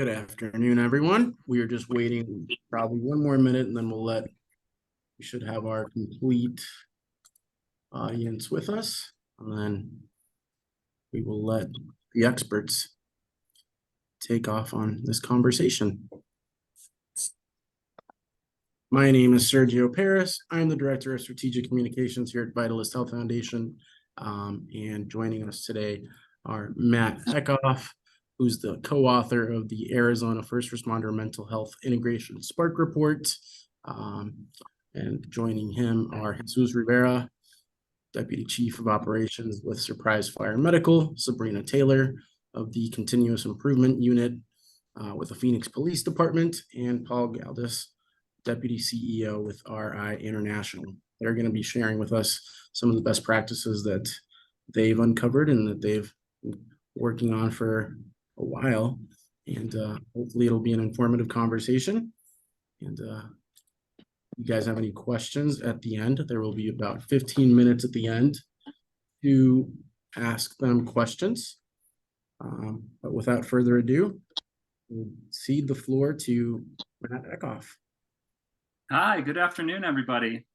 Good afternoon, everyone. We are just waiting probably one more minute and then we should have our complete audience with us. And then we will let the experts take off on this conversation. My name is Sergio Paris. I'm the Director of Strategic Communications here at Vitalist Health Foundation. And joining us today are Matt Eckhoff, who's the co-author of the Arizona First Responder Mental Health Integration Spark Report. And joining him are Jesus Rivera, Deputy Chief of Operations with Surprise Fire Medical, Sabrina Taylor of the Continuous Improvement Unit with the Phoenix Police Department, and Paul Galdys, Deputy CEO with RI International. They're going to be sharing with us some of the best practices that they've uncovered and that they've been working on for a while. And hopefully it'll be an informative conversation. And if you guys have any questions at the end, there will be about 15 minutes at the end to ask them questions. But without further ado, we'll cede the floor to Matt Eckhoff. Hi, good afternoon, everybody.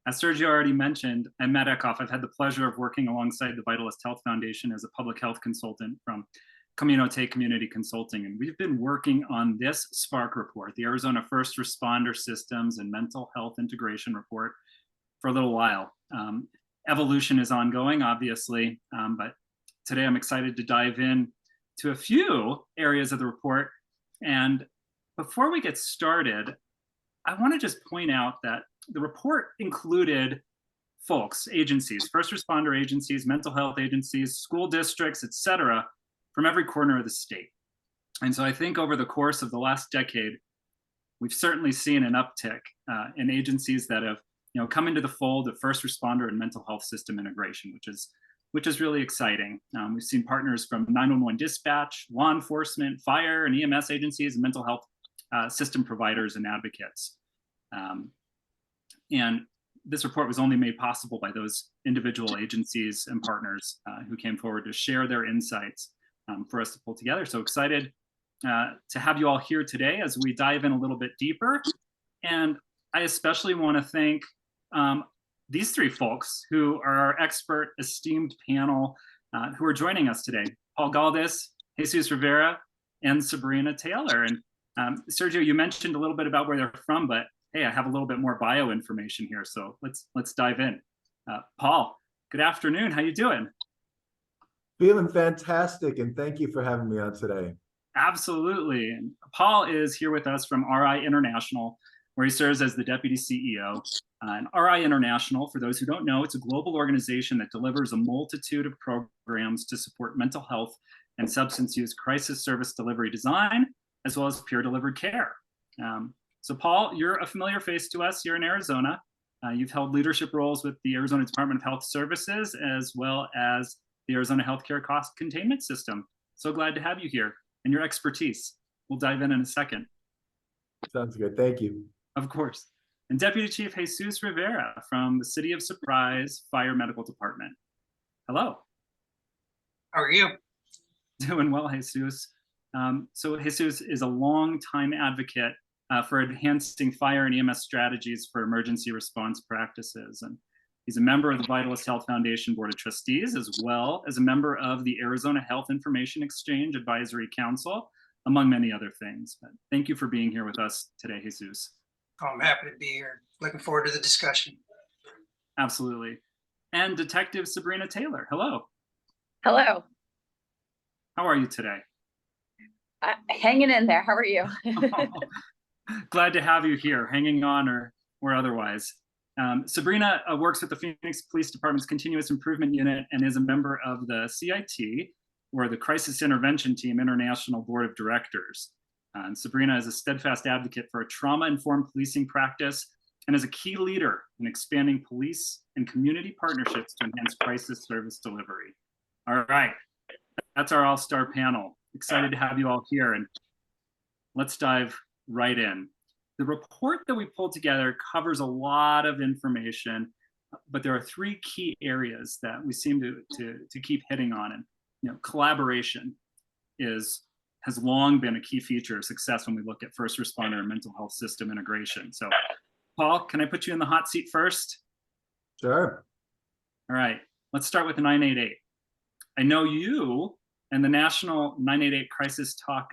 As Sergio already mentioned, I'm Matt Eckhoff. I've had the pleasure of working alongside the Vitalist Health Foundation as a public health consultant from Community Community Consulting. And we've been working on this SPARK report, the Arizona First Responder Systems and Mental Health Integration Report, for a little while. Evolution is ongoing, obviously, but today I'm excited to dive in to a few areas of the report. And before we get started, I want to just point out that the report included folks, agencies, first responder agencies, mental health agencies, school districts, et cetera, from every corner of the state. And so I think over the course of the last decade, we've certainly seen an uptick in agencies that have come into the fold of first responder and mental health system integration, which is really exciting. We've seen partners from 911 dispatch, law enforcement, fire and EMS agencies, and mental health system providers and advocates. And this report was only made possible by those individual agencies and partners who came forward to share their insights for us to pull together. So excited to have you all here today as we dive in a little bit deeper. And I especially want to thank these three folks who are our expert esteemed panel who are joining us today: Paul Galdys, Jesus Rivera, and Sabrina Taylor. And Sergio, you mentioned a little bit about where they're from, but hey, I have a little bit more bio information here, so let's dive in. Paul, good afternoon. How you doing? Feeling fantastic, and thank you for having me on today. Absolutely. And Paul is here with us from RI International, where he serves as the Deputy CEO. And RI International, for those who don't know, it's a global organization that delivers a multitude of programs to support mental health and substance use crisis service delivery design, as well as peer-delivered care. So Paul, you're a familiar face to us here in Arizona. You've held leadership roles with the Arizona Department of Health Services, as well as the Arizona Healthcare Cost Containment System. So glad to have you here and your expertise. We'll dive in a second. Sounds good, thank you. Of course. And Deputy Chief Jesus Rivera from the City of Surprise Fire Medical Department. Hello. How are you? Doing well, Jesus. So Jesus is a longtime advocate for enhancing fire and EMS strategies for emergency response practices. And he's a member of the Vitalist Health Foundation Board of Trustees, as well as a member of the Arizona Health Information Exchange Advisory Council, among many other things. But thank you for being here with us today, Jesus. Oh, I'm happy to be here. Looking forward to the discussion. Absolutely. And Detective Sabrina Taylor. Hello. Hello. How are you today? Hanging in there. How are you? Glad to have you here, hanging on or otherwise. Sabrina works with the Phoenix Police Department's Continuous Improvement Unit and is a member of the CIT, or the Crisis Intervention Team International Board of Directors. And Sabrina is a steadfast advocate for a trauma-informed policing practice and is a key leader in expanding police and community partnerships to enhance crisis service delivery. All right, that's our all-star panel. Excited to have you all here, and let's dive right in. The report that we pulled together covers a lot of information, but there are three key areas that we seem to keep hitting on. And collaboration is has long been a key feature of success when we look at first responder and mental health system integration. So, Paul, can I put you in the hot seat first? Sure. All right, let's start with the 988. I know you and the National 988 Crisis Talk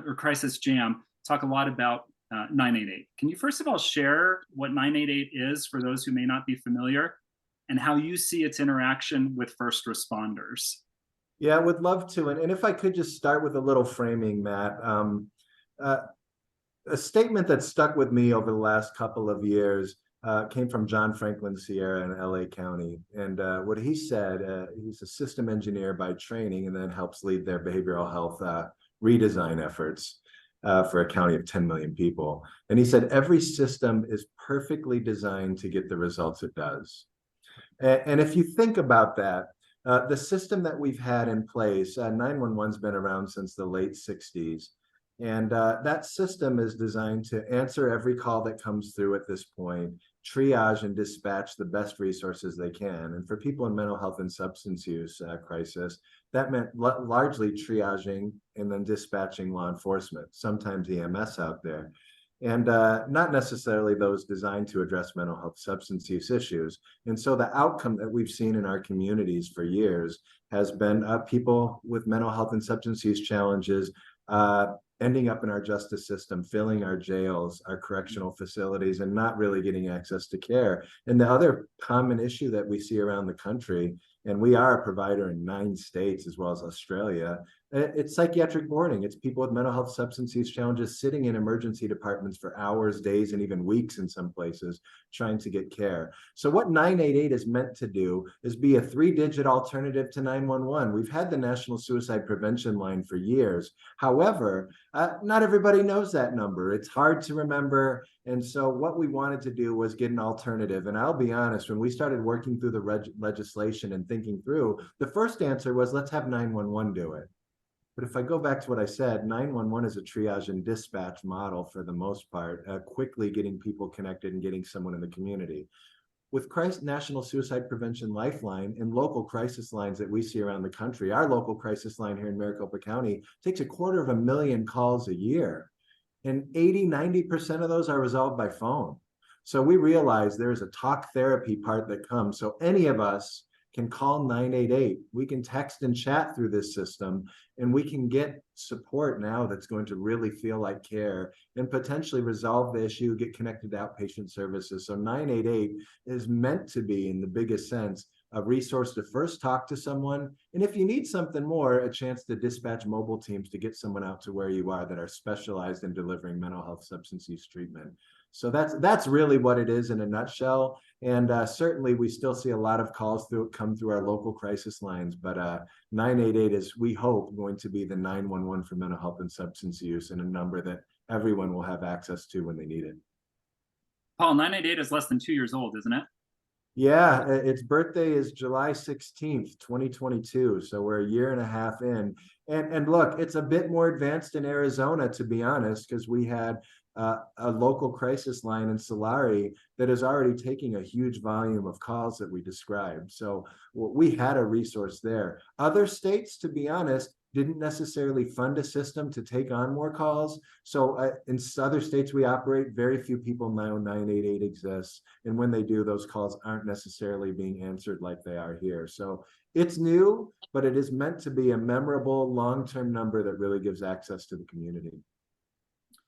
or Crisis Jam talk a lot about 988. Can you first of all share what 988 is for those who may not be familiar and how you see its interaction with first responders? Yeah, I would love to. And if I could just start with a little framing, Matt. A statement that stuck with me over the last couple of years came from John Franklin Sierra in LA County. And what he said, he's a system engineer by training and then helps lead their behavioral health redesign efforts for a county of 10 million people. And he said, every system is perfectly designed to get the results it does. And if you think about that, the system that we've had in place, 911's been around since the late 60s. And that system is designed to answer every call that comes through at this point, triage and dispatch the best resources they can. And for people in mental health and substance use crisis, that meant largely triaging and then dispatching law enforcement, sometimes EMS out there. And not necessarily those designed to address mental health substance use issues. And so the outcome that we've seen in our communities for years has been people with mental health and substance use challenges ending up in our justice system, filling our jails, our correctional facilities, and not really getting access to care. And the other common issue that we see around the country, and we are a provider in 9 states as well as Australia, it's psychiatric boarding. It's people with mental health substance use challenges sitting in emergency departments for hours, days, and even weeks in some places trying to get care. So what 988 is meant to do is be a 3-digit alternative to 911. We've had the National Suicide Prevention Line for years. However, not everybody knows that number. It's hard to remember. And so what we wanted to do was get an alternative. And I'll be honest, when we started working through the legislation and thinking through, the first answer was, let's have 911 do it. But if I go back to what I said, 911 is a triage and dispatch model for the most part, quickly getting people connected and getting someone in the community. With National Suicide Prevention Lifeline and local crisis lines that we see around the country, our local crisis line here in Maricopa County takes 250,000 calls a year. And 80–90% of those are resolved by phone. So we realize there's a talk therapy part that comes. So any of us can call 988. We can text and chat through this system, and we can get support now that's going to really feel like care and potentially resolve the issue, get connected to outpatient services. So 988 is meant to be, in the biggest sense, a resource to first talk to someone. And if you need something more, a chance to dispatch mobile teams to get someone out to where you are that are specialized in delivering mental health substance use treatment. So that's really what it is in a nutshell. And certainly we still see a lot of calls come through our local crisis lines, but 988 is, we hope, going to be the 911 for mental health and substance use, and a number that everyone will have access to when they need it. Paul, 988 is less than 2 years old, isn't it? Yeah, its birthday is July 16th, 2022. So we're a year and a half in. And look, it's a bit more advanced in Arizona, to be honest, because we had a local crisis line in Solari that is already taking a huge volume of calls that we described. So we had a resource there. Other states, to be honest, didn't necessarily fund a system to take on more calls. So in other states we operate, very few people know 988 exists. And when they do, those calls aren't necessarily being answered like they are here. So it's new, but it is meant to be a memorable long-term number that really gives access to the community.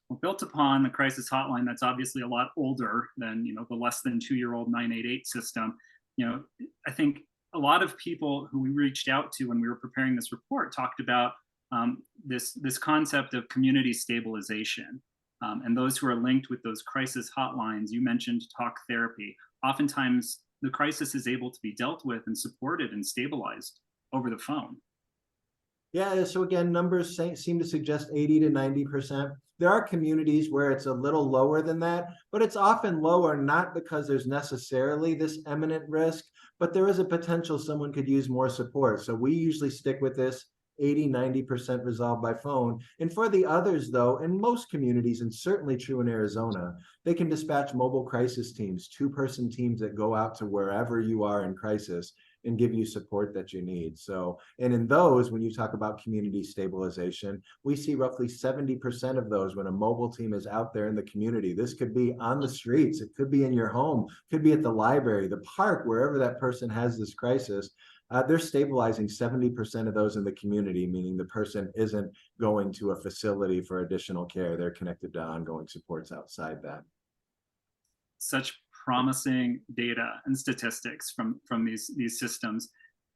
Well, built upon a crisis hotline that's obviously a lot older than, the less than 2-year-old 988 system. I think a lot of people who we reached out to when we were preparing this report talked about this concept of community stabilization, and those who are linked with those crisis hotlines. You mentioned talk therapy. Oftentimes the crisis is able to be dealt with and supported and stabilized over the phone. Yeah, so again, numbers seem to suggest 80–90%. There are communities where it's a little lower than that, but it's often lower not because there's necessarily this imminent risk, but there is a potential someone could use more support. So we usually stick with this 80–90% resolved by phone. And for the others, though, in most communities, and certainly true in Arizona, they can dispatch mobile crisis teams, 2-person teams that go out to wherever you are in crisis and give you support that you need. So, and in those, when you talk about community stabilization, we see roughly 70% of those when a mobile team is out there in the community. This could be on the streets, it could be in your home, could be at the library, the park, wherever that person has this crisis. They're stabilizing 70% of those in the community, meaning the person isn't going to a facility for additional care. They're connected to ongoing supports outside that. Such promising data and statistics from these systems.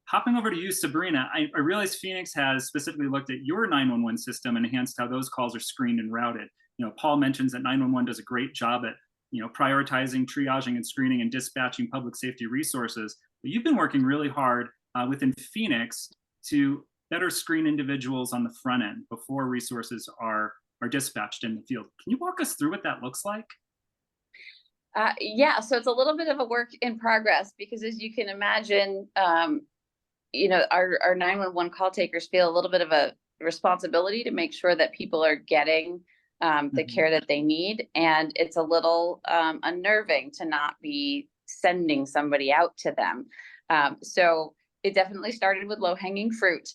Hopping over to you, Sabrina, I realize Phoenix has specifically looked at your 911 system and enhanced how those calls are screened and routed. You know, Paul mentions that 911 does a great job at, you know, prioritizing, triaging, and screening and dispatching public safety resources. But you've been working really hard within Phoenix to better screen individuals on the front end before resources are dispatched in the field. Can you walk us through what that looks like? Yeah, so it's a little bit of a work in progress because, as you can imagine, you know, our 911 call takers feel a little bit of a responsibility to make sure that people are getting the care that they need. And it's a little unnerving to not be sending somebody out to them. So it definitely started with low-hanging fruit.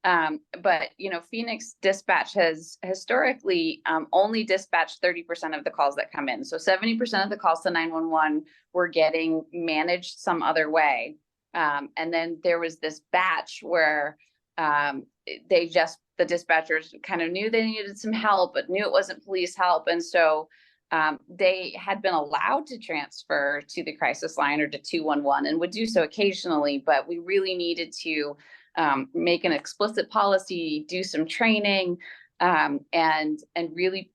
But, you know, Phoenix Dispatch has historically only dispatched 30% of the calls that come in. So 70% of the calls to 911 were getting managed some other way. And then there was this batch where the dispatchers kind of knew they needed some help, but knew it wasn't police help. And so they had been allowed to transfer to the crisis line or to 211 and would do so occasionally, but we really needed to make an explicit policy, do some training, and really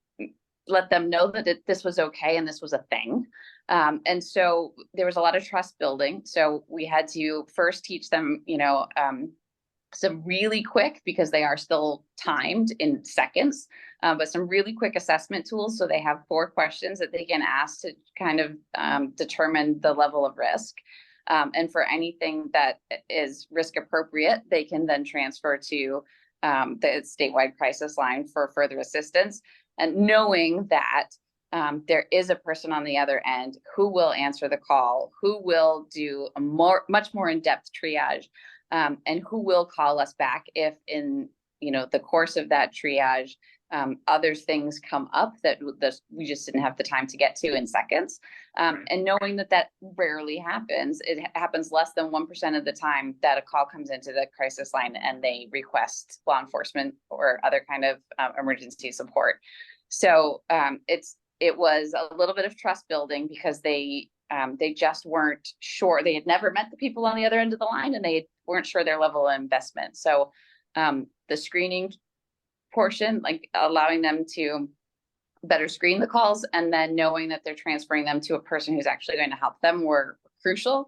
let them know that this was okay and this was a thing. And so there was a lot of trust building. So we had to first teach them, you know, some really quick, because they are still timed in seconds, but some really quick assessment tools. So they have 4 questions that they can ask to kind of determine the level of risk. And for anything that is risk appropriate, they can then transfer to the statewide crisis line for further assistance. And knowing that there is a person on the other end who will answer the call, who will do a much more in-depth triage, and who will call us back if in, you know, the course of that triage, other things come up that we just didn't have the time to get to in seconds. And knowing that rarely happens, it happens less than 1% of the time that a call comes into the crisis line and they request law enforcement or other kind of emergency support. So it was a little bit of trust building because they just weren't sure. They had never met the people on the other end of the line and they weren't sure their level of investment. So the screening portion, like allowing them to better screen the calls and then knowing that they're transferring them to a person who's actually going to help them were crucial.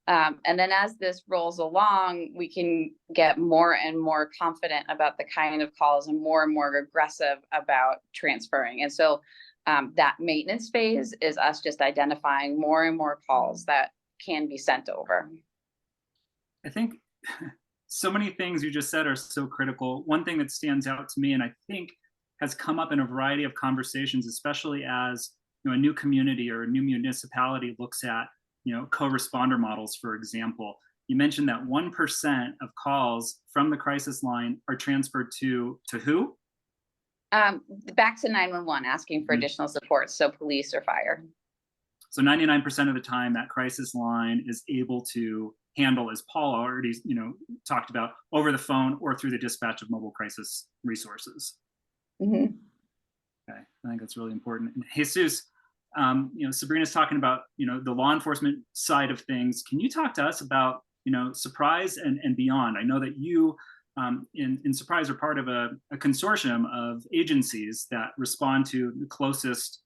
And then as this rolls along, we can get more and more confident about the kind of calls and more aggressive about transferring. And so that maintenance phase is us just identifying more and more calls that can be sent over. I think so many things you just said are so critical. One thing that stands out to me, and I think has come up in a variety of conversations, especially as, you know, a new community or a new municipality looks at, you know, co-responder models, for example. You mentioned that 1% of calls from the crisis line are transferred to who? Back to 911, asking for additional support, so police or fire. So 99% of the time, that crisis line is able to handle, as Paul already, you know, talked about, over the phone or through the dispatch of mobile crisis resources. Mm-hmm. Okay, I think that's really important. And Jesus, you know, Sabrina's talking about, you know, the law enforcement side of things. Can you talk to us about, you know, Surprise and beyond? I know that you in Surprise are part of a consortium of agencies that respond to the closest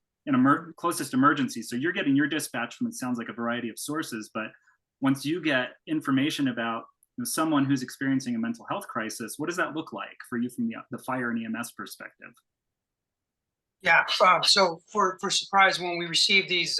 emergencies. So you're getting your dispatch from, it sounds like, a variety of sources, but once you get information about, you know, someone who's experiencing a mental health crisis, what does that look like for you from the fire and EMS perspective? Yeah, so for Surprise, when we receive these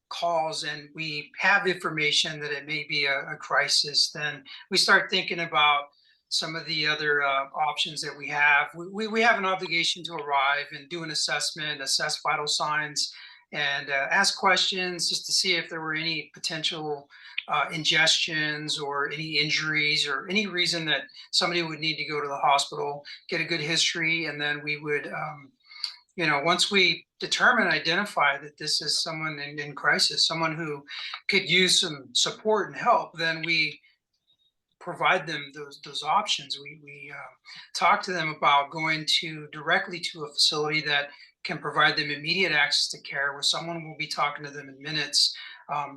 calls and we have information that it may be a crisis, then we start thinking about some of the other options that we have. We have an obligation to arrive and do an assessment, assess vital signs, and ask questions just to see if there were any potential ingestions or any injuries or any reason that somebody would need to go to the hospital, get a good history, and then we would, once we determine, identify that this is someone in crisis, someone who could use some support and help, then we provide them those options. We talk to them about going directly to a facility that can provide them immediate access to care, where someone will be talking to them in minutes,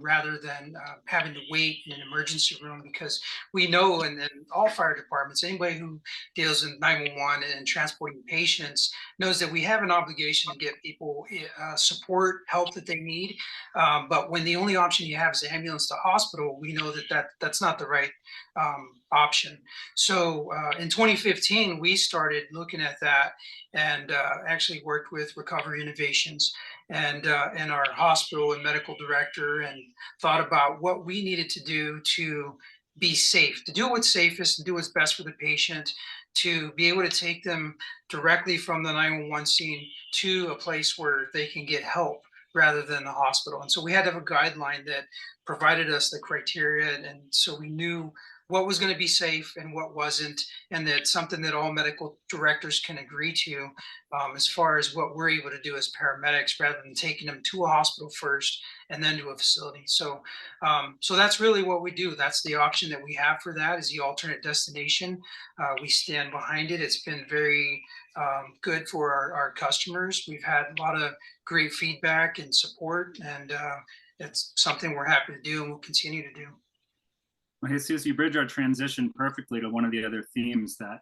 rather than having to wait in an emergency room. Because we know in all fire departments, anybody who deals in 911 and transporting patients knows that we have an obligation to get people support, help that they need. But when the only option you have is ambulance to hospital, we know that's not the right option. So in 2015, we started looking at that, and actually worked with Recovery Innovations and our hospital and medical director, and thought about what we needed to do to be safe, to do what's safest and do what's best for the patient, to be able to take them directly from the 911 scene to a place where they can get help rather than the hospital. And so we had to have a guideline that provided us the criteria, and so we knew what was going to be safe and what wasn't, and that's something that all medical directors can agree to, as far as what we're able to do as paramedics, rather than taking them to a hospital first and then to a facility. So that's really what we do. That's the option that we have for that, is the alternate destination. We stand behind it. It's been very good for our customers. We've had a lot of great feedback and support, and it's something we're happy to do and we'll continue to do. Well, Jesus, you bridge our transition perfectly to one of the other themes that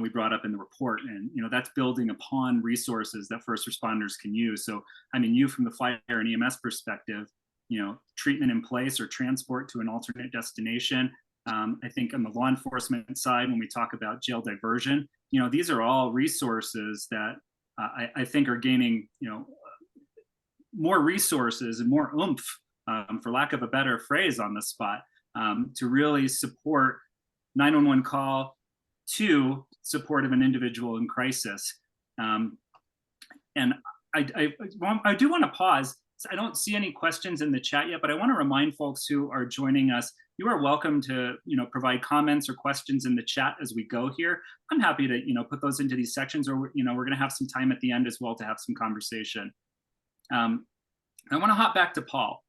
we brought up in the report, and that's building upon resources that first responders can use. So, I mean, you from the fire and EMS perspective, treatment in place or transport to an alternate destination. I think on the law enforcement side, when we talk about jail diversion, these are all resources that I think are gaining, more resources and more oomph, for lack of a better phrase on the spot, to really support 911 call to support of an individual in crisis. And I do want to pause. I don't see any questions in the chat yet, but I want to remind folks who are joining us, you are welcome to provide comments or questions in the chat as we go here. I'm happy to put those into these sections, or we're going to have some time at the end as well to have some conversation. I want to hop back to Paul,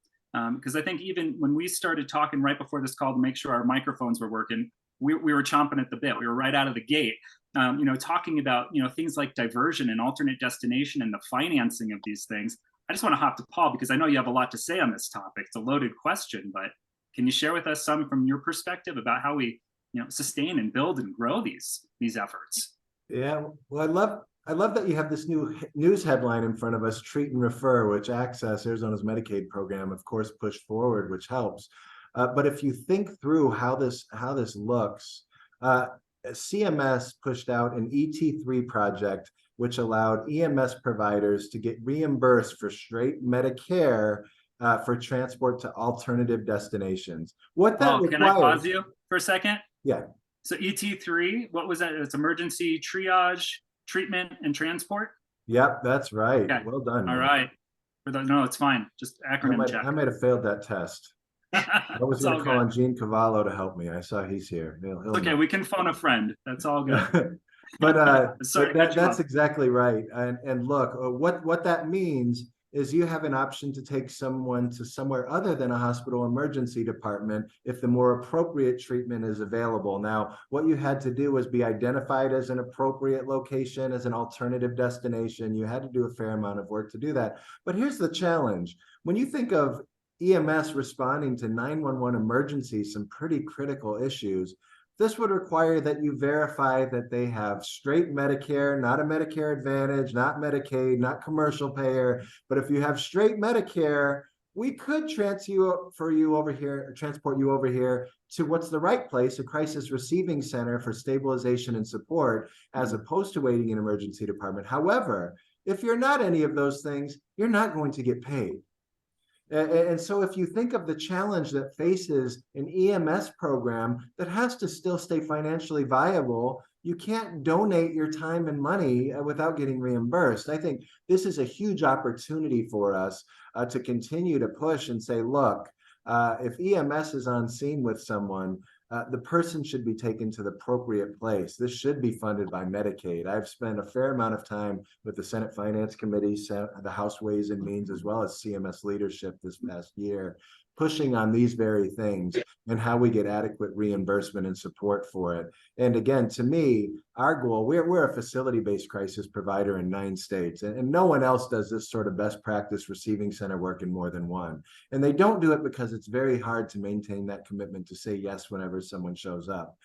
because I think even when we started talking right before this call to make sure our microphones were working, we were chomping at the bit. We were right out of the gate, talking about things like diversion and alternate destination and the financing of these things. I just want to hop to Paul, because I know you have a lot to say on this topic. It's a loaded question, but can you share with us some from your perspective about how we sustain and build and grow these efforts? Yeah, well, I love that you have this new news headline in front of us, Treat and Refer, which Access, Arizona's Medicaid program, of course, pushed forward, which helps. But if you think through how this looks, CMS pushed out an ET3 project, which allowed EMS providers to get reimbursed for straight Medicare for transport to alternative destinations. What that requires... Can I pause you for a second? Yeah. So ET3, what was that? It's emergency triage, treatment, and transport? Yep, that's right. Okay. Well done. All right. No, it's fine. Just acronym check. I might have failed that test. I was going to call on Gene Cavallo to help me. I saw he's here. He'll okay, we can phone a friend. That's all good. But that's exactly right. And look, what that means is you have an option to take someone to somewhere other than a hospital emergency department if the more appropriate treatment is available. Now, what you had to do was be identified as an appropriate location, as an alternative destination. You had to do a fair amount of work to do that. But here's the challenge. When you think of EMS responding to 911 emergencies, some pretty critical issues, this would require that you verify that they have straight Medicare, not a Medicare Advantage, not Medicaid, not commercial payer. But if you have straight Medicare, we could transport you over here to what's the right place, a crisis receiving center for stabilization and support, as opposed to waiting in an emergency department. However, if you're not any of those things, you're not going to get paid. And so if you think of the challenge that faces an EMS program that has to still stay financially viable, you can't donate your time and money without getting reimbursed. I think this is a huge opportunity for us to continue to push and say, look, If EMS is on scene with someone, the person should be taken to the appropriate place. This should be funded by Medicaid. I've spent a fair amount of time with the Senate Finance Committee, the House Ways and Means, as well as CMS leadership this past year, pushing on these very things and how we get adequate reimbursement and support for it. And again, to me, our goal, we're a facility-based crisis provider in 9 states, and no one else does this sort of best practice receiving center work in more than one. And they don't do it because it's very hard to maintain that commitment to say yes whenever someone shows up.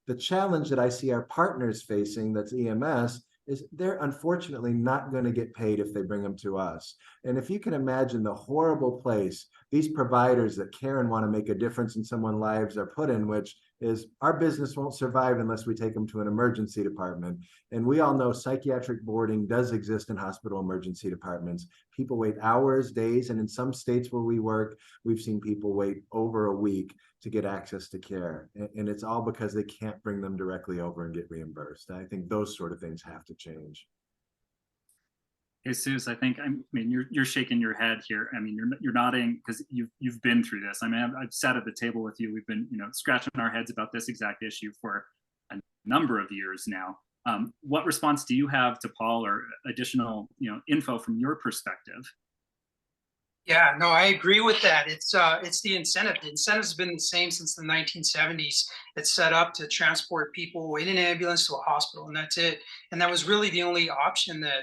The challenge that I see our partners facing, that's EMS, is they're unfortunately not going to get paid if they bring them to us. And if you can imagine the horrible place these providers that care and want to make a difference in someone's lives are put in, which is our business won't survive unless we take them to an emergency department. And we all know psychiatric boarding does exist in hospital emergency departments. People wait hours, days, and in some states where we work, we've seen people wait over a week to get access to care. And it's all because they can't bring them directly over and get reimbursed. I think those sort of things have to change. Jesus, I mean, you're shaking your head here. I mean, you're nodding because you've been through this. I mean, I've sat at the table with you. We've been, scratching our heads about this exact issue for a number of years now. What response do you have to Paul, or additional, info from your perspective? Yeah, no, I agree with that. It's the incentive. The incentive's been the same since the 1970s. It's set up to transport people in an ambulance to a hospital, and that's it. And that was really the only option that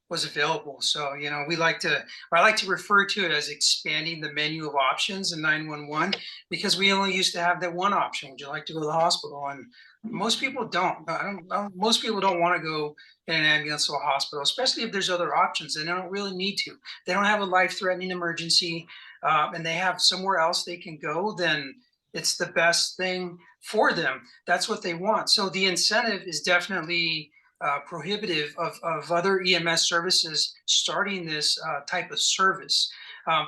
was available. So, I like to refer to it as expanding the menu of options in 911, because we only used to have that one option. Would you like to go to the hospital? And most people don't. Most people don't want to go in an ambulance to a hospital, especially if there's other options, and they don't really need to. They don't have a life-threatening emergency, and they have somewhere else they can go, then it's the best thing for them. That's what they want. So the incentive is definitely prohibitive of other EMS services starting this type of service.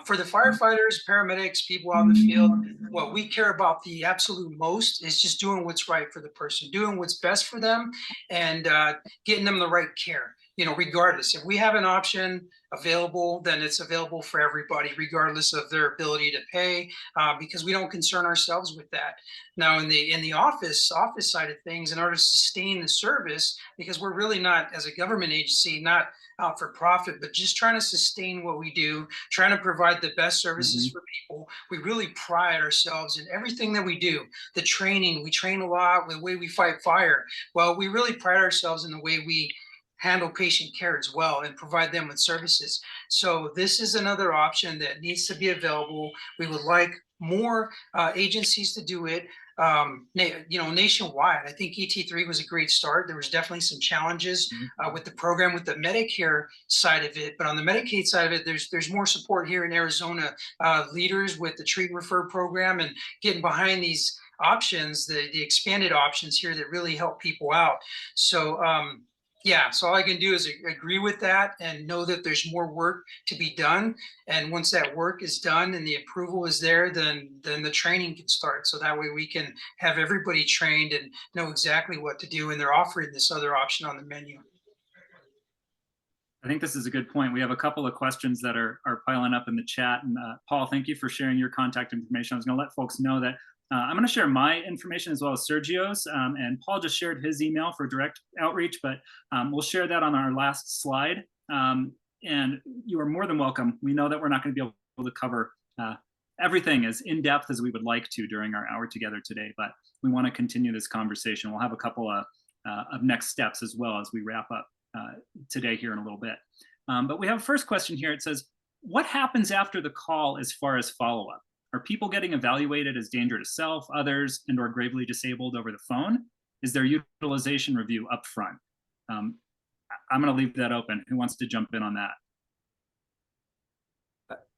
For the firefighters, paramedics, people out in the field, what we care about the absolute most is just doing what's right for the person, doing what's best for them, and getting them the right care. Regardless, if we have an option available, then it's available for everybody, regardless of their ability to pay, because we don't concern ourselves with that. Now, in the office side of things, in order to sustain the service, because we're really not, as a government agency, not out for profit, but just trying to sustain what we do, trying to provide the best services for people. We really pride ourselves in everything that we do. The training, we train a lot, the way we fight fire. Well, we really pride ourselves in the way we handle patient care as well and provide them with services. So this is another option that needs to be available. We would like more agencies to do it, nationwide. I think ET3 was a great start. There was definitely some challenges with the program, with the Medicare side of it, but on the Medicaid side of it, there's more support here in Arizona. Leaders with the Treat and Refer program and getting behind these options, the expanded options here that really help people out. So yeah, so all I can do is agree with that and know that there's more work to be done. And once that work is done and the approval is there, then the training can start. So that way we can have everybody trained and know exactly what to do. And they're offering this other option on the menu. I think this is a good point. We have a couple of questions that are piling up in the chat. And Paul, thank you for sharing your contact information. I was going to let folks know that I'm going to share my information as well as Sergio's, and Paul just shared his email for direct outreach, but we'll share that on our last slide. And you are more than welcome. We know that we're not going to be able to cover everything as in-depth as we would like to during our hour together today, but we want to continue this conversation. We'll have a couple of next steps as well as we wrap up today here in a little bit. But we have a first question here. It says, what happens after the call as far as follow-up? Are people getting evaluated as danger to self, others, and or gravely disabled over the phone? Is there utilization review up front? I'm going to leave that open. Who wants to jump in on that?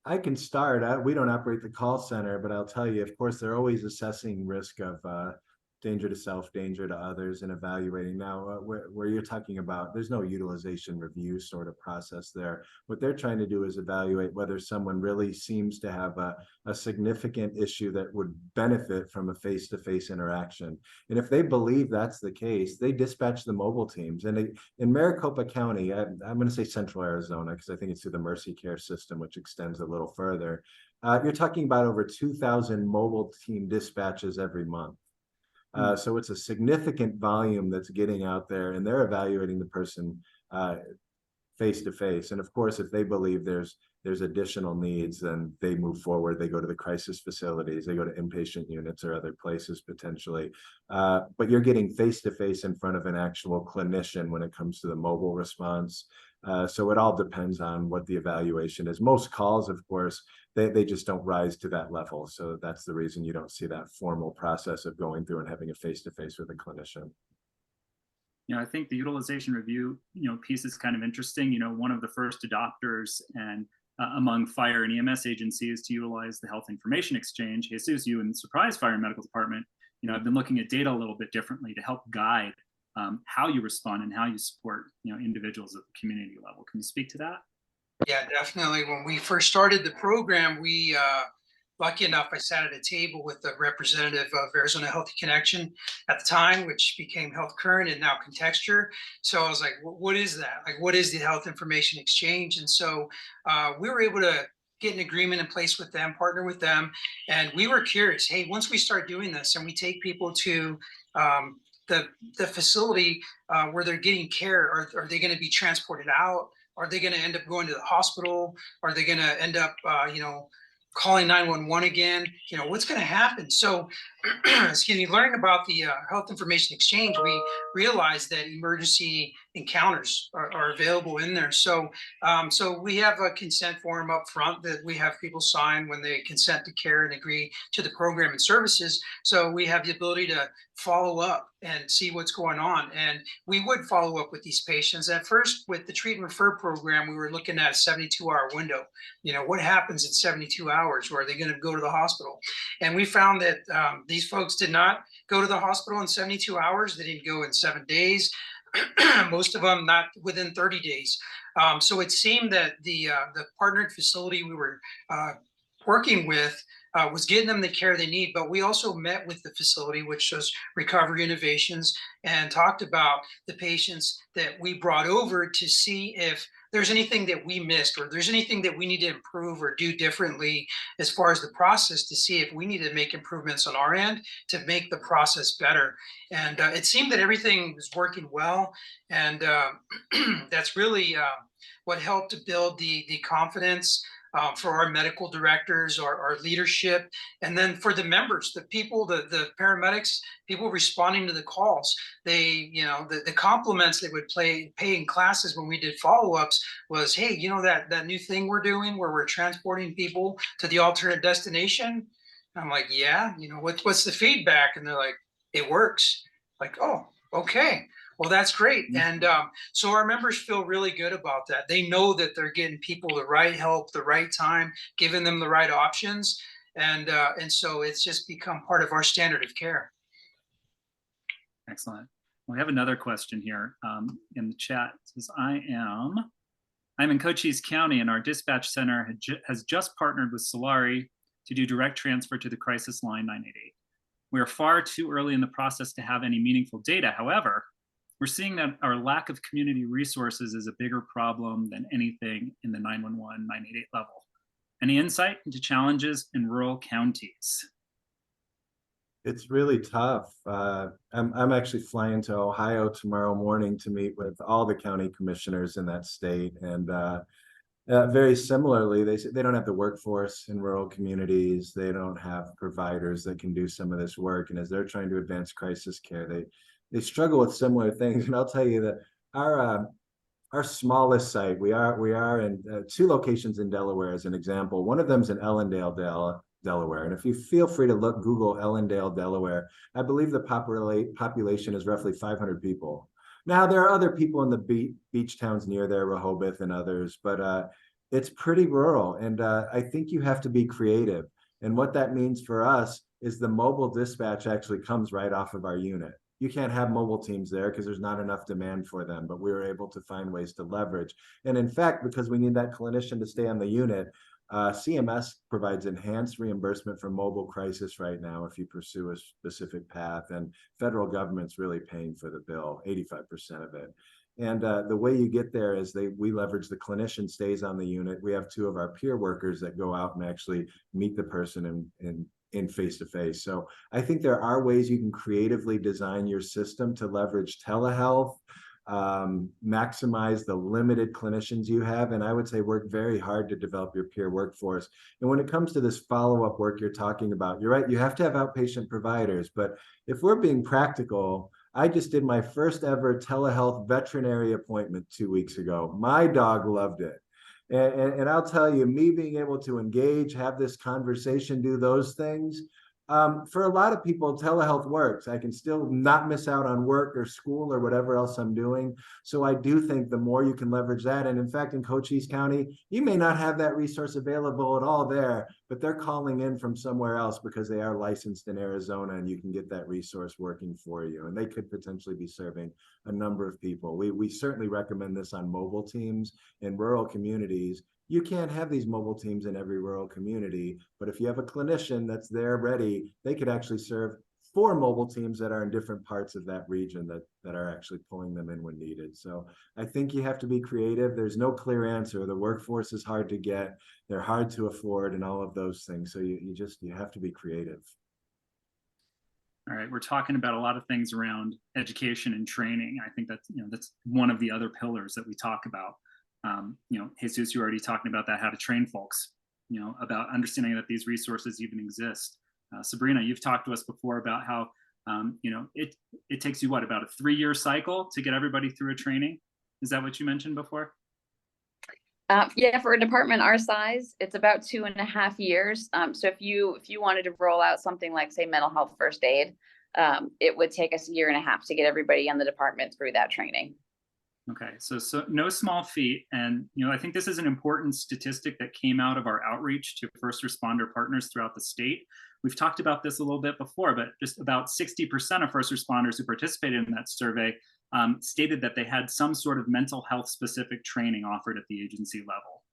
I can start. We don't operate the call center, but I'll tell you, of course, they're always assessing risk of danger to self, danger to others, and evaluating. Now, where you're talking about, there's no utilization review sort of process there. What they're trying to do is evaluate whether someone really seems to have a significant issue that would benefit from a face-to-face interaction. And if they believe that's the case, they dispatch the mobile teams. And in Maricopa County, I'm going to say Central Arizona, because I think it's through the Mercy Care system, which extends a little further. you're talking about over 2,000 mobile team dispatches every month. So it's a significant volume that's getting out there, and they're evaluating the person face to face. And of course, if they believe there's additional needs, then they move forward. They go to the crisis facilities, they go to inpatient units or other places potentially. But you're getting face to face in front of an actual clinician when it comes to the mobile response. So it all depends on what the evaluation is. Most calls, of course, they just don't rise to that level. So that's the reason you don't see that formal process of going through and having a face-to-face with a clinician. I think the utilization review, piece is kind of interesting. One of the first adopters and among fire and EMS agencies to utilize the health information exchange, Jesus, you and Surprise Fire and Medical Department, I've been looking at data a little bit differently to help guide how you respond and how you support, individuals at the community level. Can you speak to that? Yeah, definitely. When we first started the program, we lucky enough, I sat at a table with the representative of Arizona Healthy Connection at the time, which became Health Current and now Contexture. So I was like, what is that? Like, what is the Health Information Exchange? And so we were able to get an agreement in place with them, partner with them. And we were curious, hey, once we start doing this and we take people to the facility where they're getting care, are they going to be transported out? Are they going to end up going to the hospital? Are they going to end up, calling 911 again? What's going to happen? So, excuse me, learning about the Health Information Exchange, we realized that emergency encounters are available in there. So, so we have a consent form up front that we have people sign when they consent to care and agree to the program and services. So we have the ability to follow up and see what's going on. And we would follow up with these patients. At first, with the treat and refer program, we were looking at a 72-hour window. What happens in 72 hours? Or are they going to go to the hospital? And we found that these folks did not go to the hospital in 72 hours. They didn't go in 7 days. Most of them not within 30 days. So it seemed that the partnered facility we were working with was getting them the care they need. But we also met with the facility, which was Recovery Innovations, and talked about the patients that we brought over to see if there's anything that we missed or there's anything that we need to improve or do differently as far as the process, to see if we need to make improvements on our end to make the process better. And it seemed that everything was working well. And that's really what helped to build the confidence for our medical directors, our leadership, and then for the members, the people, the paramedics, people responding to the calls. They, the compliments they would pay in classes when we did follow-ups was, hey, that new thing we're doing where we're transporting people to the alternate destination. I'm like, yeah, what's the feedback? And they're like, it works. Like, oh, okay. Well, that's great. And so our members feel really good about that. They know that they're getting people the right help, the right time, giving them the right options. And so it's just become part of our standard of care. Excellent. We have another question here in the chat. It says, I'm in Cochise County, and our dispatch center has just partnered with Solari to do direct transfer to the crisis line 988. We are far too early in the process to have any meaningful data. However, we're seeing that our lack of community resources is a bigger problem than anything in the 911, 988 level. Any insight into challenges in rural counties? It's really tough. I'm actually flying to Ohio tomorrow morning to meet with all the county commissioners in that state. And very similarly, they don't have the workforce in rural communities. They don't have providers that can do some of this work. And as they're trying to advance crisis care, they struggle with similar things. And I'll tell you that our smallest site, we are in 2 locations in Delaware as an example. One of them is in Ellendale, Delaware. And if you feel free to Google Ellendale, Delaware, I believe the population is roughly 500 people. Now, there are other people in the beach towns near there, Rehoboth and others, but it's pretty rural. And I think you have to be creative. And what that means for us is the mobile dispatch actually comes right off of our unit. You can't have mobile teams there because there's not enough demand for them, but we were able to find ways to leverage. And in fact, because we need that clinician to stay on the unit, CMS provides enhanced reimbursement for mobile crisis right now if you pursue a specific path, and federal government's really paying for the bill, 85% of it. And the way you get there is we leverage the clinician stays on the unit. We have 2 of our peer workers that go out and actually meet the person in face-to-face. So I think there are ways you can creatively design your system to leverage telehealth, maximize the limited clinicians you have, and I would say work very hard to develop your peer workforce. And when it comes to this follow-up work you're talking about, you're right, you have to have outpatient providers, but if we're being practical, I just did my first ever telehealth veterinary appointment 2 weeks ago. My dog loved it. And I'll tell you, me being able to engage, have this conversation, do those things, for a lot of people, telehealth works. I can still not miss out on work or school or whatever else I'm doing. So I do think the more you can leverage that, and in fact, in Cochise County, you may not have that resource available at all there, but they're calling in from somewhere else because they are licensed in Arizona, and you can get that resource working for you. And they could potentially be serving a number of people. We certainly recommend this on mobile teams in rural communities. You can't have these mobile teams in every rural community, but if you have a clinician that's there ready, they could actually serve 4 mobile teams that are in different parts of that region that are actually pulling them in when needed. So I think you have to be creative. There's no clear answer. The workforce is hard to get, they're hard to afford, and all of those things. So you have to be creative. All right, we're talking about a lot of things around education and training. I think that's one of the other pillars that we talk about. Jesus, you're already talking about that, how to train folks, about understanding that these resources even exist. Sabrina, you've talked to us before about how, it takes you about a 3-year cycle to get everybody through a training. Is that what you mentioned before? Yeah, for a department our size, it's about 2.5 years. So if you wanted to roll out something like, say, mental health first aid, it would take us 1.5 years to get everybody in the department through that training. Okay, so no small feat. And, I think this is an important statistic that came out of our outreach to first responder partners throughout the state. We've talked about this a little bit before, but just about 60% of first responders who participated in that survey stated that they had some sort of mental health specific training offered at the agency level.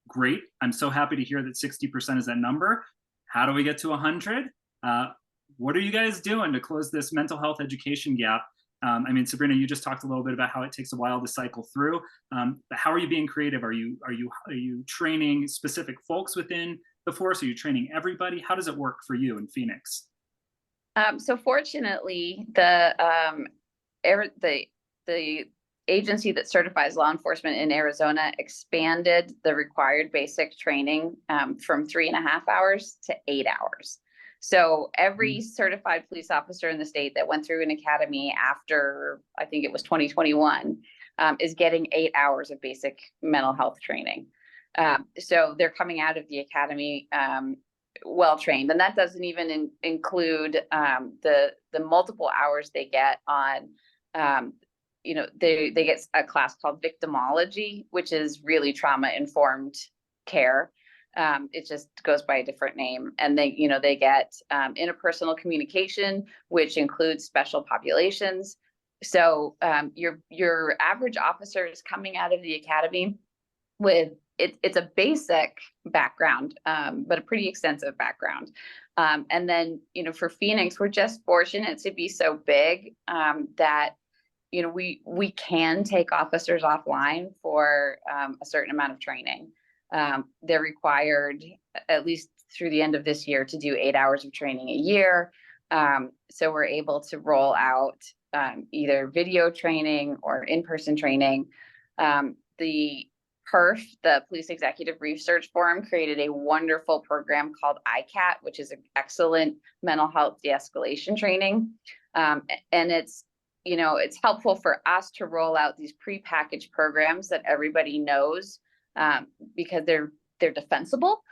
Great. I'm so happy to hear that 60% is that number. How do we get to 100? What are you guys doing to close this mental health education gap? Sabrina, you just talked a little bit about how it takes a while to cycle through. But how are you being creative? Are you training specific folks within the force? Are you training everybody? How does it work for you in Phoenix? So fortunately, the agency that certifies law enforcement in Arizona expanded the required basic training from 3.5 hours to 8 hours. So every certified police officer in the state that went through an academy after, I think it was 2021, is getting 8 hours of basic mental health training. So they're coming out of the academy well trained, and that doesn't even include the multiple hours they get on. They get a class called victimology, which is really trauma informed care. It just goes by a different name. And they get interpersonal communication, which includes special populations. So your average officer is coming out of the academy with it's a basic background, but a pretty extensive background. And then, for Phoenix, we're just fortunate to be so big that we can take officers offline for a certain amount of training. They're required, at least through the end of this year, to do 8 hours of training a year. So we're able to roll out either video training or in-person training. The PERF, the Police Executive Research Forum, created a wonderful program called ICAT, which is an excellent mental health de-escalation training. And it's helpful for us to roll out these prepackaged programs that everybody knows, because they're defensible.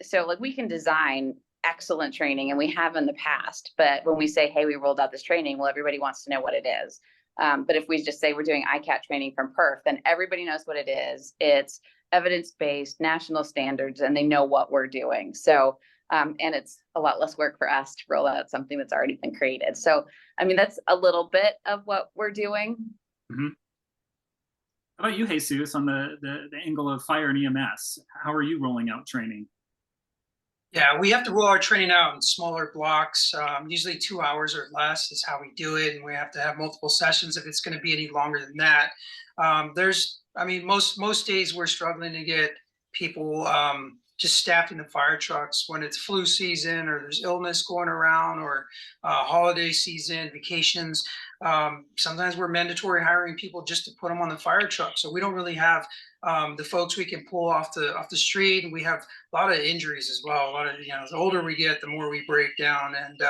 So we can design excellent training, and we have in the past, but when we say, hey, we rolled out this training, well, everybody wants to know what it is. But if we just say we're doing ICAT training from PERF, then everybody knows what it is. It's evidence-based, national standards, and they know what we're doing. So, and it's a lot less work for us to roll out something that's already been created. So, that's a little bit of what we're doing. Mm-hmm. How about you, Jesus, on the angle of fire and EMS? How are you rolling out training? Yeah, we have to roll our training out in smaller blocks. Usually 2 hours or less is how we do it, and we have to have multiple sessions if it's going to be any longer than that. I mean, most days we're struggling to get people just staffing the fire trucks when it's flu season or there's illness going around or holiday season, vacations. Sometimes we're mandatory hiring people just to put them on the fire truck, so we don't really have the folks we can pull off the street, and we have a lot of injuries as well. A lot of, the older we get, the more we break down. And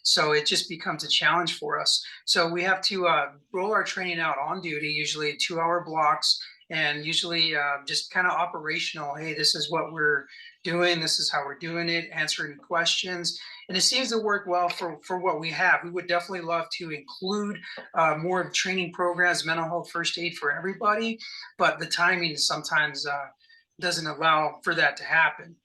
so it just becomes a challenge for us. So we have to roll our training out on duty, usually 2 hour blocks, and usually just kind of operational. Hey, this is what we're doing. This is how we're doing it, answering questions. And it seems to work well for what we have. We would definitely love to include more training programs, mental health first aid for everybody, but the timing sometimes doesn't allow for that to happen.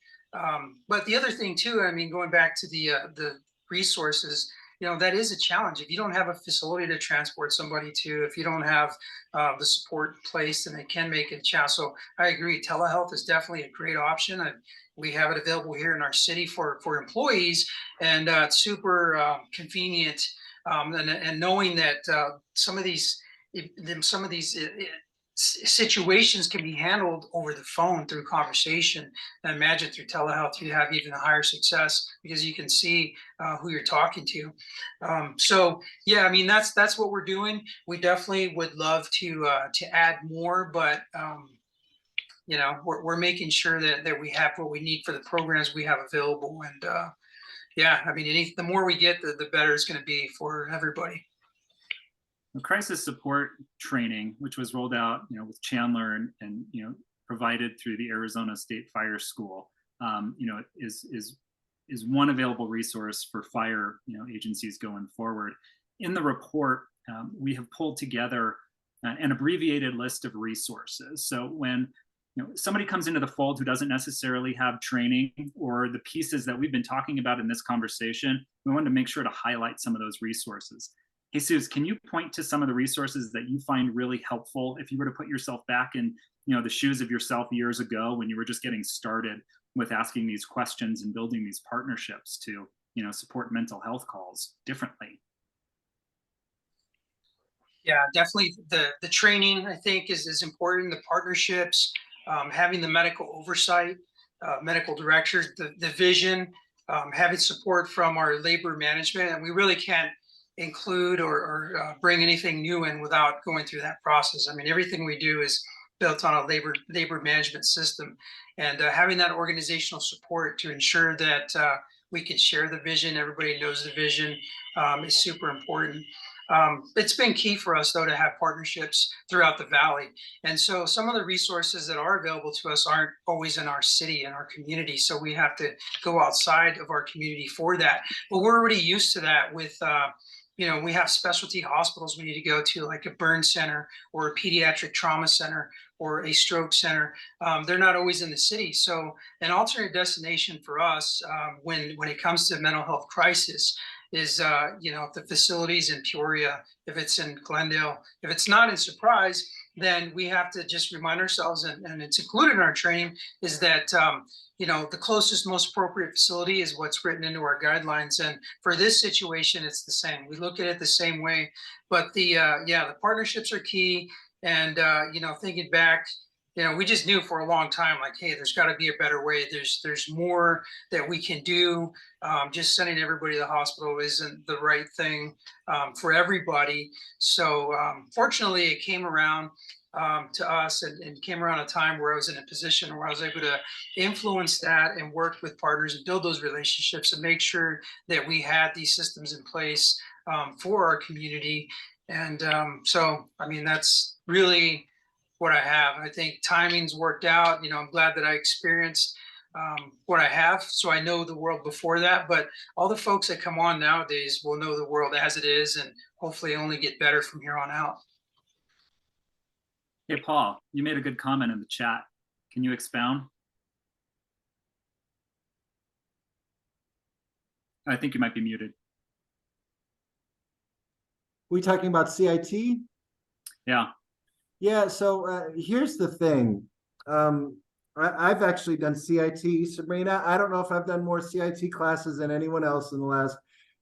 But the other thing too, I mean, going back to the resources, that is a challenge. If you don't have a facility to transport somebody to, if you don't have the support in place, then it can make it a challenge. So I agree, telehealth is definitely a great option. We have it available here in our city for employees, and it's super convenient. And knowing that some of these situations can be handled over the phone through conversation. I imagine through telehealth, you have even a higher success because you can see who you're talking to. So yeah, I mean, that's what we're doing. We definitely would love to add more, but we're making sure that we have what we need for the programs we have available. And yeah, I mean, the more we get, the better it's going to be for everybody. The crisis support training, which was rolled out, with Chandler and provided through the Arizona State Fire School, is one available resource for fire agencies going forward. In the report, we have pulled together an abbreviated list of resources. So when somebody comes into the fold who doesn't necessarily have training or the pieces that we've been talking about in this conversation, we wanted to make sure to highlight some of those resources. Jesus, can you point to some of the resources that you find really helpful if you were to put yourself back in the shoes of yourself years ago when you were just getting started with asking these questions and building these partnerships to support mental health calls differently? Yeah, definitely the training, I think, is important. The partnerships, having the medical oversight, medical directors, the vision, having support from our labor management. And we really can't include or bring anything new in without going through that process. I mean, everything we do is built on a labor management system, and having that organizational support to ensure that we can share the vision, everybody knows the vision, is super important. It's been key for us, though, to have partnerships throughout the valley. And so some of the resources that are available to us aren't always in our city and our community. So we have to go outside of our community for that. But we're already used to that with we have specialty hospitals we need to go to, like a burn center or a pediatric trauma center or a stroke center. They're not always in the city. So an alternate destination for us when it comes to mental health crisis is, if the facility's in Peoria, if it's in Glendale, if it's not in Surprise, then we have to just remind ourselves, and it's included in our training, is that the closest, most appropriate facility is what's written into our guidelines. And for this situation, it's the same. We look at it the same way. But the partnerships are key. And thinking back, we just knew for a long time, like, hey, there's got to be a better way. There's more that we can do. Just sending everybody to the hospital isn't the right thing for everybody. So fortunately, it came around to us and came around a time where I was in a position where I was able to influence that and work with partners and build those relationships and make sure that we had these systems in place for our community. And so, I mean, that's really what I have. I think timing's worked out. I'm glad that I experienced what I have, so I know the world before that. But all the folks that come on nowadays will know the world as it is, and hopefully only get better from here on out. Hey, Paul, you made a good comment in the chat. Can you expound? I think you might be muted. We talking about CIT? Yeah. Yeah, so here's the thing. I've actually done CIT, Sabrina. I don't know if I've done more CIT classes than anyone else in the last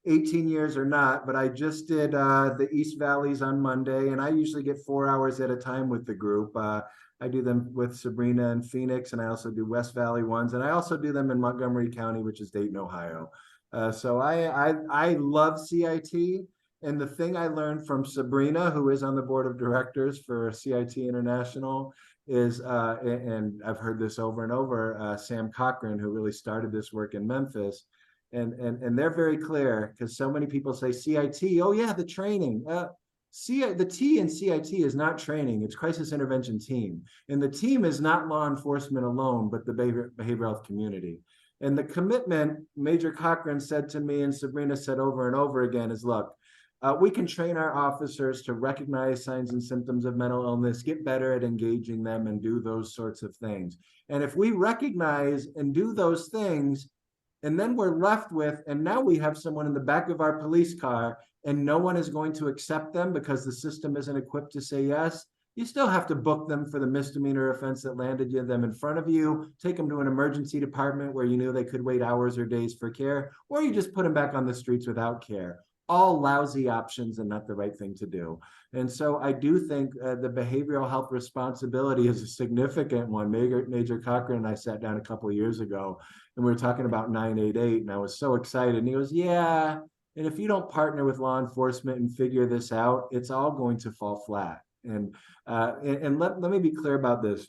18 years or not, but I just did the East Valleys on Monday, and I usually get 4 hours at a time with the group. I do them with Sabrina in Phoenix, and I also do West Valley ones, and I also do them in Montgomery County, which is Dayton, Ohio. So I love CIT. And the thing I learned from Sabrina, who is on the board of directors for CIT International, is, and I've heard this over and over, Sam Cochran, who really started this work in Memphis, and they're very clear, because so many people say CIT, oh yeah, the training. The T in CIT is not training, it's crisis intervention team. And the team is not law enforcement alone, but the behavioral health community. And the commitment Major Cochran said to me, and Sabrina said over and over again, is look, we can train our officers to recognize signs and symptoms of mental illness, get better at engaging them, and do those sorts of things. And if we recognize and do those things, and then we're left with, and now we have someone in the back of our police car, and no one is going to accept them because the system isn't equipped to say yes, you still have to book them for the misdemeanor offense that landed them in front of you, take them to an emergency department where you knew they could wait hours or days for care, or you just put them back on the streets without care. All lousy options and not the right thing to do. And so I do think the behavioral health responsibility is a significant one. Major Cochran and I sat down a couple of years ago, and we were talking about 988, and I was so excited. And he goes, yeah, and if you don't partner with law enforcement and figure this out, it's all going to fall flat. And let me be clear about this.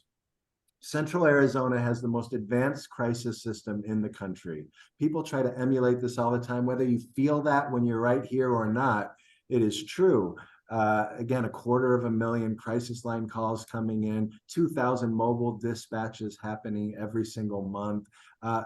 Central Arizona has the most advanced crisis system in the country. People try to emulate this all the time, whether you feel that when you're right here or not, it is true. Again, 250,000 crisis line calls coming in, 2,000 mobile dispatches happening every single month.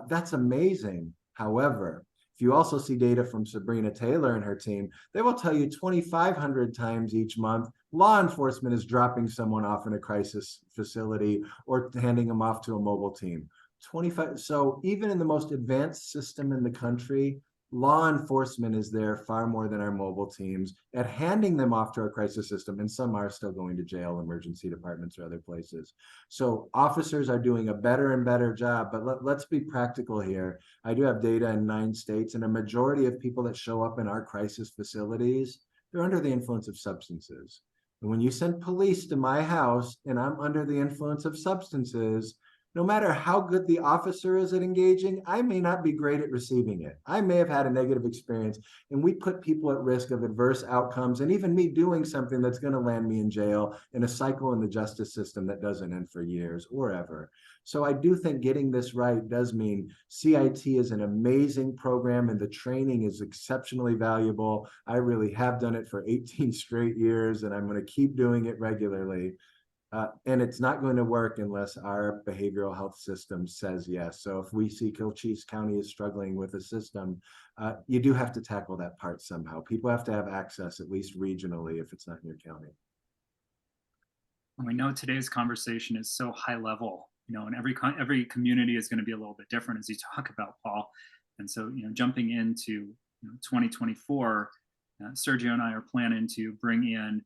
That's amazing. However, if you also see data from Sabrina Taylor and her team, they will tell you 2,500 times each month, law enforcement is dropping someone off in a crisis facility or handing them off to a mobile team. 25. So even in the most advanced system in the country, law enforcement is there far more than our mobile teams at handing them off to our crisis system, and some are still going to jail, emergency departments, or other places. So officers are doing a better and better job, but let's be practical here. I do have data in 9 states, and a majority of people that show up in our crisis facilities, they're under the influence of substances. And when you send police to my house and I'm under the influence of substances, no matter how good the officer is at engaging, I may not be great at receiving it. I may have had a negative experience, and we put people at risk of adverse outcomes, and even me doing something that's going to land me in jail, in a cycle in the justice system that doesn't end for years or ever. So I do think getting this right does mean CIT is an amazing program, and the training is exceptionally valuable. I really have done it for 18 straight years, and I'm going to keep doing it regularly. And it's not going to work unless our behavioral health system says yes. So if we see Cochise County is struggling with a system, you do have to tackle that part somehow. People have to have access, at least regionally, if it's not in your county. And we know today's conversation is so high level, and every community is going to be a little bit different, as you talk about, Paul. And so, jumping into 2024, Sergio and I are planning to bring in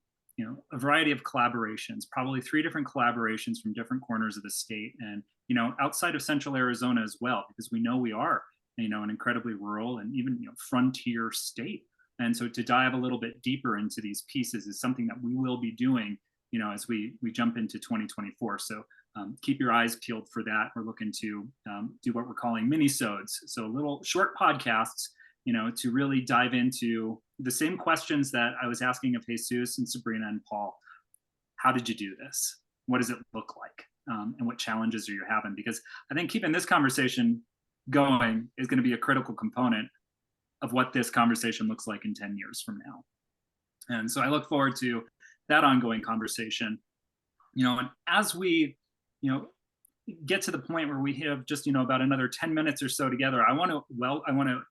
a variety of collaborations, probably 3 different collaborations from different corners of the state, and outside of Central Arizona as well, because we know we are an incredibly rural and even frontier state. And so to dive a little bit deeper into these pieces is something that we will be doing as we jump into 2024. So keep your eyes peeled for that. We're looking to do what we're calling mini-sodes, so little short podcasts to really dive into the same questions that I was asking of Jesus and Sabrina and Paul. How did you do this? What does it look like? And what challenges are you having? Because I think keeping this conversation going is going to be a critical component of what this conversation looks like in 10 years from now. And so I look forward to that ongoing conversation. And as we, get to the point where we have just, about another 10 minutes or so together, I want to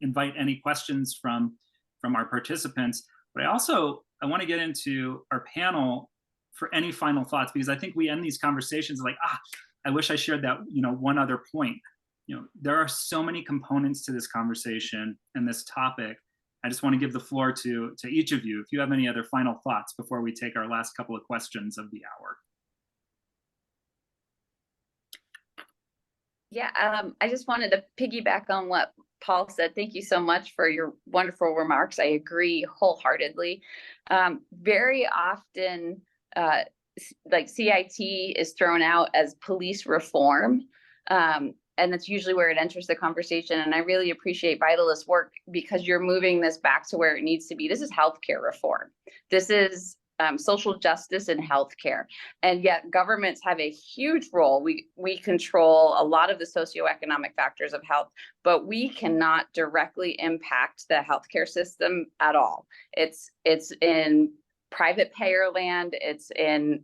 invite any questions from our participants, but I want to get into our panel for any final thoughts, because I think we end these conversations like, I wish I shared that, one other point. There are so many components to this conversation and this topic. I just want to give the floor to each of you if you have any other final thoughts before we take our last couple of questions of the hour. Yeah, I just wanted to piggyback on what Paul said. Thank you so much for your wonderful remarks. I agree wholeheartedly. Very often, like CIT is thrown out as police reform. And that's usually where it enters the conversation. And I really appreciate Vitalist's work because you're moving this back to where it needs to be. This is healthcare reform. This is social justice and healthcare. And yet governments have a huge role. We control a lot of the socioeconomic factors of health, but we cannot directly impact the healthcare system at all. It's in private payer land, it's in,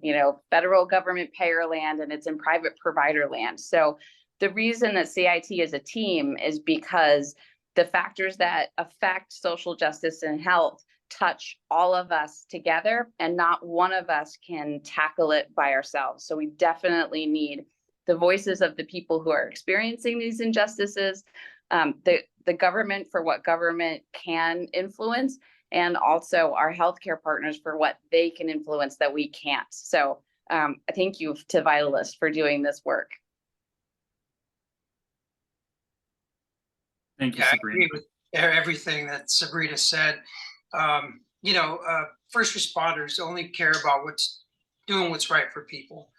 federal government payer land, and it's in private provider land. So the reason that CIT is a team is because the factors that affect social justice and health touch all of us together, and not one of us can tackle it by ourselves. So we definitely need the voices of the people who are experiencing these injustices, the government for what government can influence, and also our healthcare partners for what they can influence that we can't. So thank you to Vitalist for doing this work. Thank you, Yeah, I Sabrina. agree with everything that Sabrina said. First responders only care about doing what's right for people.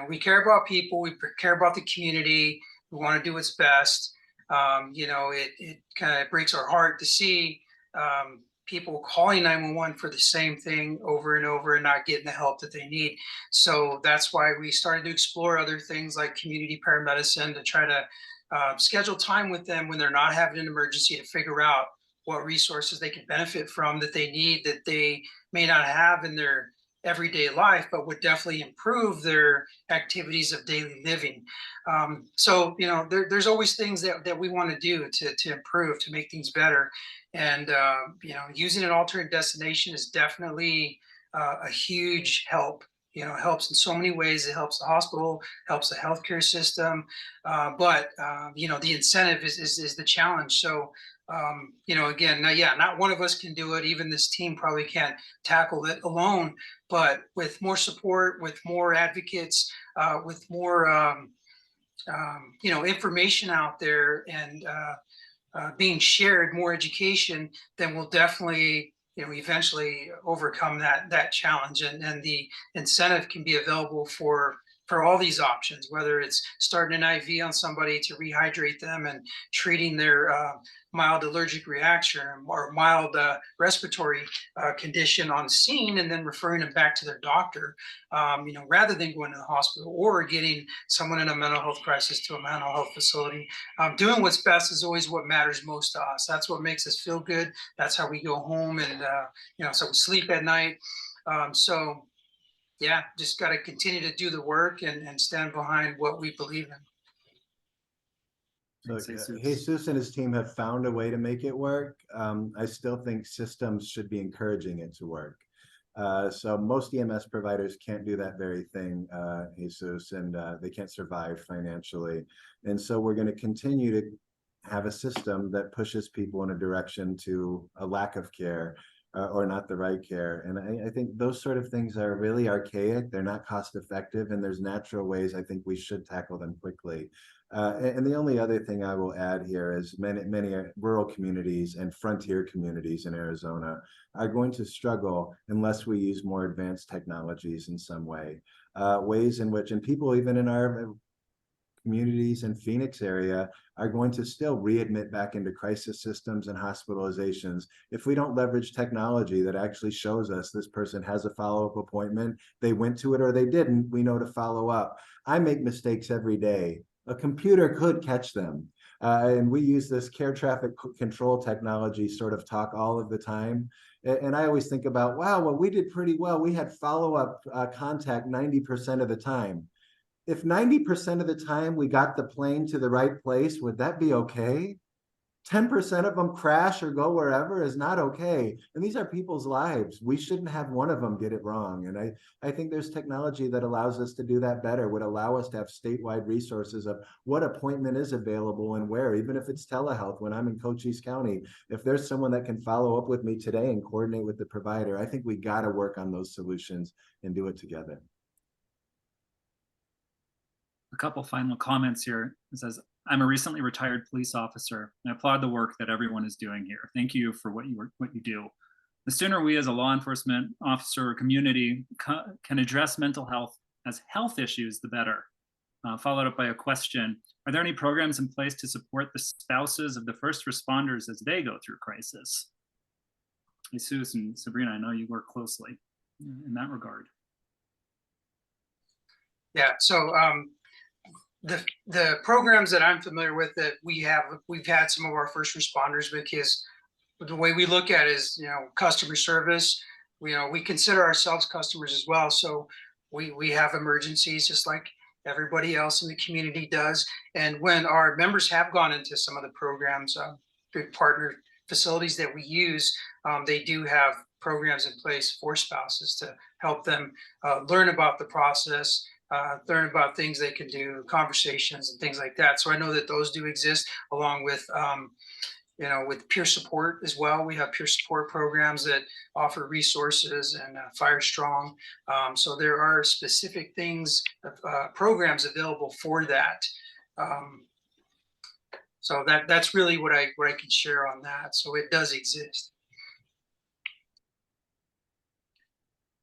We care about people, we care about the community, we want to do what's best. It kind of breaks our heart to see people calling 911 for the same thing over and over and not getting the help that they need. So that's why we started to explore other things like community paramedicine to try to schedule time with them when they're not having an emergency to figure out what resources they can benefit from that they need that they may not have in their everyday life, but would definitely improve their activities of daily living. There's always things that we want to do to improve, to make things better. And, using an alternate destination is definitely a huge help. Helps in so many ways. It helps the hospital, helps the healthcare system, but the incentive is the challenge. So, again, not one of us can do it. Even this team probably can't tackle it alone. But with more support, with more advocates, with more information out there and being shared, more education, then we'll definitely eventually overcome that challenge, and the incentive can be available for all these options, whether it's starting an IV on somebody to rehydrate them and treating their mild allergic reaction or mild respiratory condition on scene, and then referring them back to their doctor, rather than going to the hospital, or getting someone in a mental health crisis to a mental health facility. Doing what's best is always what matters most to us. That's what makes us feel good. That's how we go home, and so we sleep at night. Just got to continue to do the work and stand behind what we believe in. So Thanks, Jesus. Jesus and his team have found a way to make it work. I still think systems should be encouraging it to work. So most EMS providers can't do that very thing, Jesus, and they can't survive financially. And so we're going to continue to have a system that pushes people in a direction to a lack of care or not the right care. And I think those sort of things are really archaic. They're not cost effective, and there's natural ways I think we should tackle them quickly. And the only other thing I will add here is many rural communities and frontier communities in Arizona are going to struggle unless we use more advanced technologies in some way. Ways in which, and people even in our communities in Phoenix area are going to still readmit back into crisis systems and hospitalizations if we don't leverage technology that actually shows us this person has a follow-up appointment, they went to it or they didn't, we know to follow up. I make mistakes every day. A computer could catch them. And we use this care traffic control technology sort of talk all of the time. And I always think about, wow, well, we did pretty well. We had follow-up contact 90% of the time. If 90% of the time we got the plane to the right place, would that be okay? 10% of them crash or go wherever is not okay. And these are people's lives. We shouldn't have one of them get it wrong. And I think there's technology that allows us to do that better, would allow us to have statewide resources of what appointment is available and where, even if it's telehealth. When I'm in Cochise County, if there's someone that can follow up with me today and coordinate with the provider, I think we got to work on those solutions and do it together. A couple final comments here. It says, I'm a recently retired police officer, and I applaud the work that everyone is doing here. Thank you for what you do. The sooner we as a law enforcement officer or community can address mental health as health issues, the better. Followed up by a question: are there any programs in place to support the spouses of the first responders as they go through crisis? Jesus and Sabrina, I know you work closely in that regard. Yeah, so the programs that I'm familiar with that we've had some of our first responders, because the way we look at it is, customer service. We consider ourselves customers as well. So we have emergencies just like everybody else in the community does. And when our members have gone into some of the programs, big partner facilities that we use, they do have programs in place for spouses to help them learn about the process, learn about things they can do, conversations and things like that. So I know that those do exist, along with with peer support as well. We have peer support programs that offer resources, and Fire Strong. So there are specific things, programs available for that. So that's really what I can share on that. So it does exist.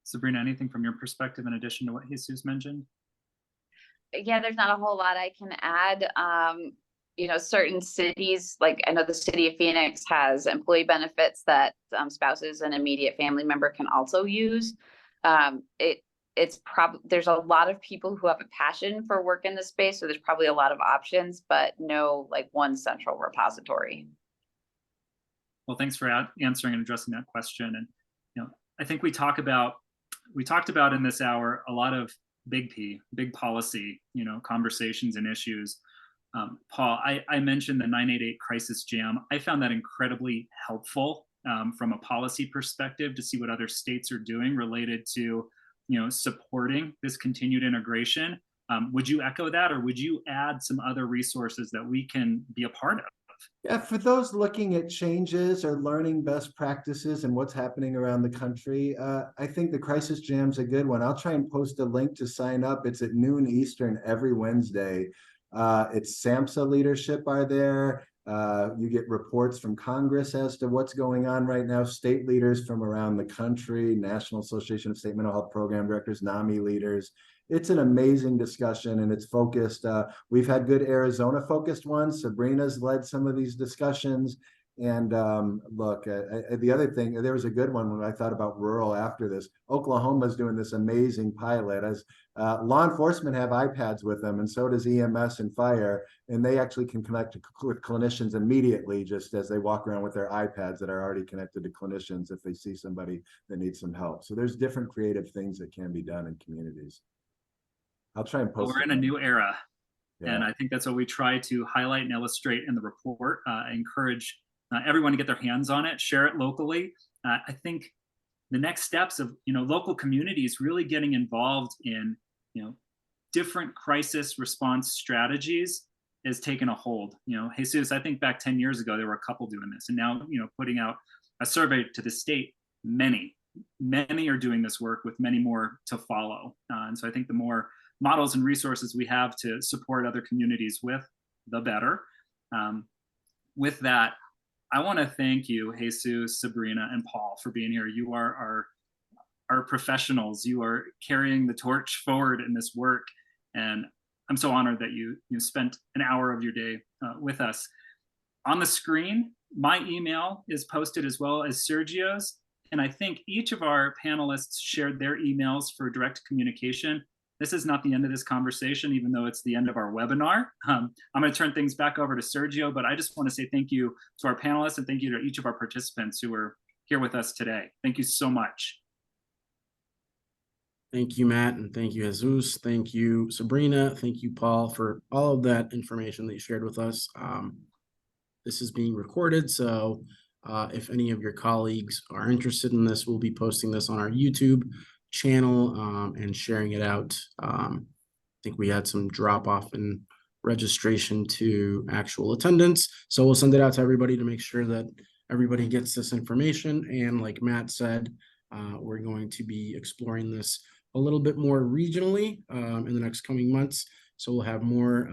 Sabrina, anything from your perspective in addition to what Jesus mentioned? Yeah, there's not a whole lot I can add. Certain cities, like I know the city of Phoenix has employee benefits that spouses and immediate family member can also use. There's a lot of people who have a passion for work in this space, so there's probably a lot of options, but no like one central repository. Well, thanks for answering and addressing that question. And I think we talked about in this hour a lot of big policy, conversations and issues. Paul, I mentioned the 988 crisis jam. I found that incredibly helpful from a policy perspective to see what other states are doing related to, supporting this continued integration. Would you echo that, or would you add some other resources that we can be a part of? Yeah, for those looking at changes or learning best practices and what's happening around the country, I think the Crisis Jam's a good one. I'll try and post a link to sign up. It's at noon Eastern every Wednesday. It's SAMHSA leadership are there. You get reports from Congress as to what's going on right now, state leaders from around the country, National Association of State Mental Health Program Directors, NAMI leaders. It's an amazing discussion, and it's focused. We've had good Arizona focused ones. Sabrina's led some of these discussions. And look, the other thing, there was a good one when I thought about rural after this. Oklahoma's doing this amazing pilot. As law enforcement have iPads with them, and so does EMS and fire, and they actually can connect with clinicians immediately just as they walk around with their iPads that are already connected to clinicians if they see somebody that needs some help. So there's different creative things that can be done in communities. I'll try and post. Well, we're in a new era, yeah. And I think that's what we try to highlight and illustrate in the report. Encourage everyone to get their hands on it, share it locally. I think the next steps of local communities really getting involved in different crisis response strategies is taken a hold. Jesus, I think back 10 years ago there were a couple doing this, and now putting out a survey to the state, many are doing this work, with many more to follow. And so I think the more models and resources we have to support other communities with, the better. With that, I want to thank you, Jesus, Sabrina, and Paul, for being here. You are our professionals. You are carrying the torch forward in this work, and I'm so honored that you spent an hour of your day with us. On the screen, my email is posted as well as Sergio's, and I think each of our panelists shared their emails for direct communication. This is not the end of this conversation, even though it's the end of our webinar. I'm going to turn things back over to Sergio, but I just want to say thank you to our panelists and thank you to each of our participants who are here with us today. Thank you so much. Thank you, Matt, and thank you, Jesus. Thank you, Sabrina. Thank you, Paul, for all of that information that you shared with us. This is being recorded, so if any of your colleagues are interested in this, we'll be posting this on our YouTube channel and sharing it out. I think we had some drop off in registration to actual attendance, so we'll send it out to everybody to make sure that everybody gets this information. And like Matt said, we're going to be exploring this a little bit more regionally in the next coming months, so we'll have more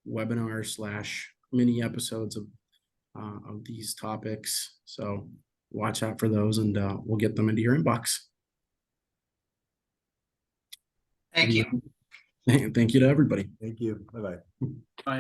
webinar / mini episodes of these topics. So watch out for those, and we'll get them into your inbox. Thank you. Thank you to everybody. Thank you. Bye-bye. Bye.